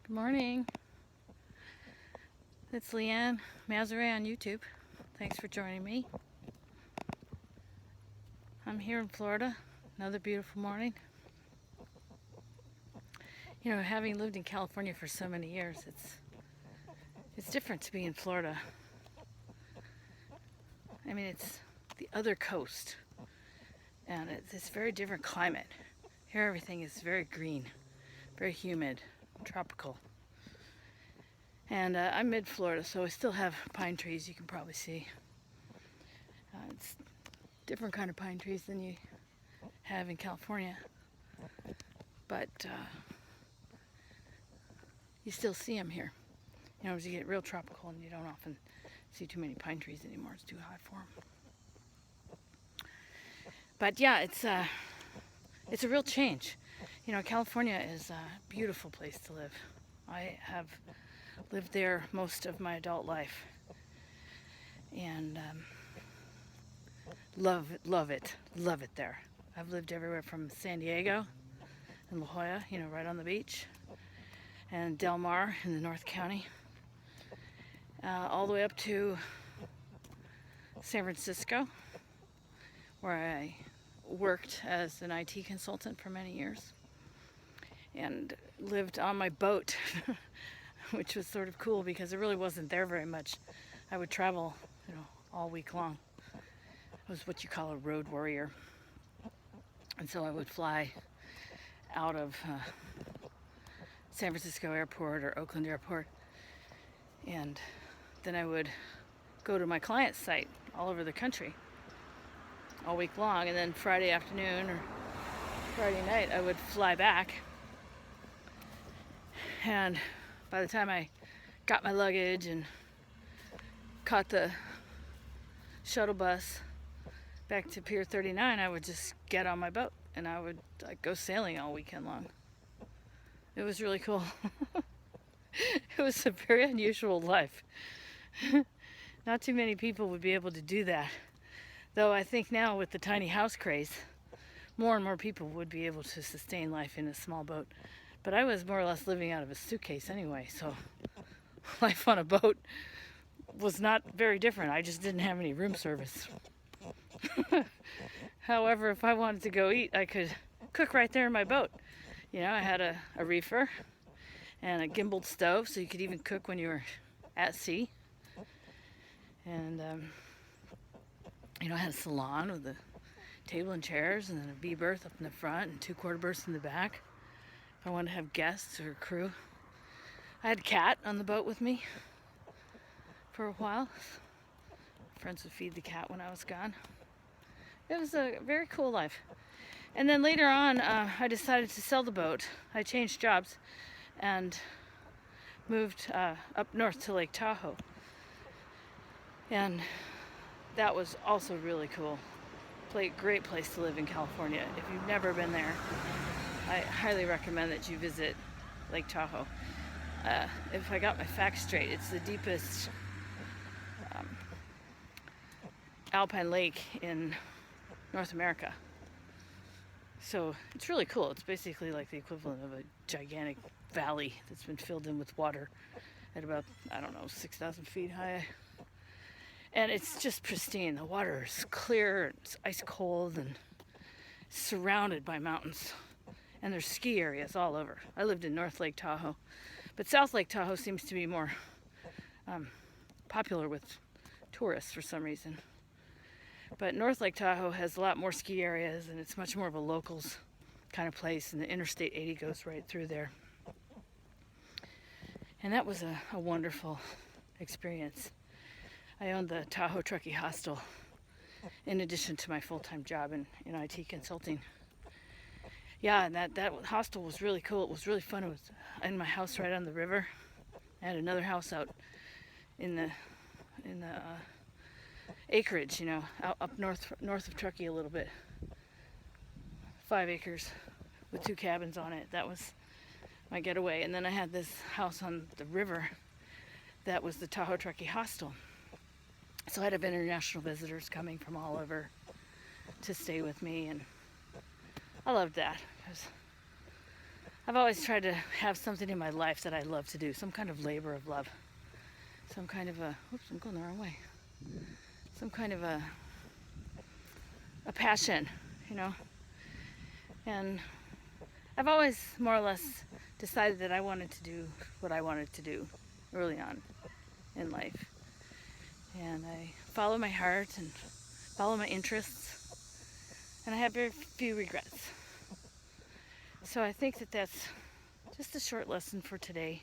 Good morning. It's Leanne Mazaret on YouTube. Thanks for joining me. I'm here in Florida. Another beautiful morning. You know, having lived in California for so many years, it's different to be in Florida. I mean, it's the other coast, and it's very different climate. Here, everything is very green, very humid, tropical. And I'm mid-Florida, so I still have pine trees. You can probably see. It's different kind of pine trees than you have in California, but you still see them here. You know, as you get real tropical, and you don't often see too many pine trees anymore. It's too hot for them. But yeah, it's a real change. You know, California is a beautiful place to live. I have lived there most of my adult life, and love it there. I've lived everywhere from San Diego and La Jolla, you know, right on the beach, and Del Mar in the North County, all the way up to San Francisco, where I worked as an IT consultant for many years, and lived on my boat, which was sort of cool because it really wasn't there very much. I would travel, you know, all week long. I was what you call a road warrior, and so I would fly out of San Francisco Airport or Oakland Airport, and then I would go to my client's site all over the country all week long, and then Friday afternoon or Friday night I would fly back, and by the time I got my luggage and caught the shuttle bus back to Pier 39, I would just get on my boat and I would go sailing all weekend long. It was really cool. It was a very unusual life. Not too many people would be able to do that. Though I think now with the tiny house craze, more and more people would be able to sustain life in a small boat. But I was more or less living out of a suitcase anyway, so life on a boat was not very different. I just didn't have any room service. However, if I wanted to go eat, I could cook right there in my boat. You know, I had a reefer and a gimbaled stove, so you could even cook when you were at sea. And, you know, I had a salon with a table and chairs, and then a B berth up in the front and 2/4 berths in the back if I wanted to have guests or crew. I had a cat on the boat with me for a while. Friends would feed the cat when I was gone. It was a very cool life. And then later on, I decided to sell the boat. I changed jobs and moved up north to Lake Tahoe. And that was also really cool. Great place to live in California. If you've never been there, I highly recommend that you visit Lake Tahoe. If I got my facts straight, it's the deepest alpine lake in North America. So it's really cool. It's basically like the equivalent of a gigantic valley that's been filled in with water at about, I don't know, 6,000 feet high. And it's just pristine. The water is clear, it's ice cold, and surrounded by mountains. And there's ski areas all over. I lived in North Lake Tahoe, but South Lake Tahoe seems to be more popular with tourists for some reason. But North Lake Tahoe has a lot more ski areas, and it's much more of a locals kind of place, and the Interstate 80 goes right through there. And that was a wonderful experience. I owned the Tahoe Truckee Hostel in addition to my full-time job in IT consulting. Yeah, and that hostel was really cool. It was really fun. It was in my house right on the river. I had another house out in the acreage, you know, out up north of Truckee a little bit. 5 acres with 2 cabins on it. That was my getaway. And then I had this house on the river that was the Tahoe Truckee Hostel. So I'd have international visitors coming from all over to stay with me, and I loved that because I've always tried to have something in my life that I love to do, some kind of labor of love, some kind of a, oops, I'm going the wrong way, some kind of a passion, you know. And I've always more or less decided that I wanted to do what I wanted to do early on in life. And I follow my heart and follow my interests, and I have very few regrets. So I think that that's just a short lesson for today.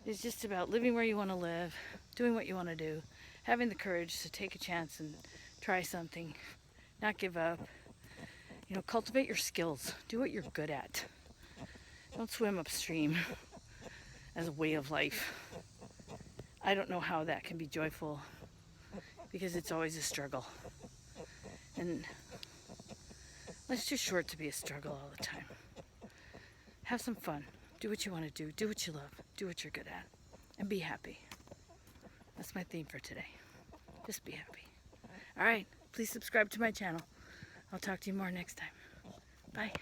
It's just about living where you want to live, doing what you want to do, having the courage to take a chance and try something, not give up. You know, cultivate your skills. Do what you're good at. Don't swim upstream as a way of life. I don't know how that can be joyful because it's always a struggle. And life's too short to be a struggle all the time. Have some fun. Do what you want to do. Do what you love. Do what you're good at. And be happy. That's my theme for today. Just be happy. All right. Please subscribe to my channel. I'll talk to you more next time. Bye.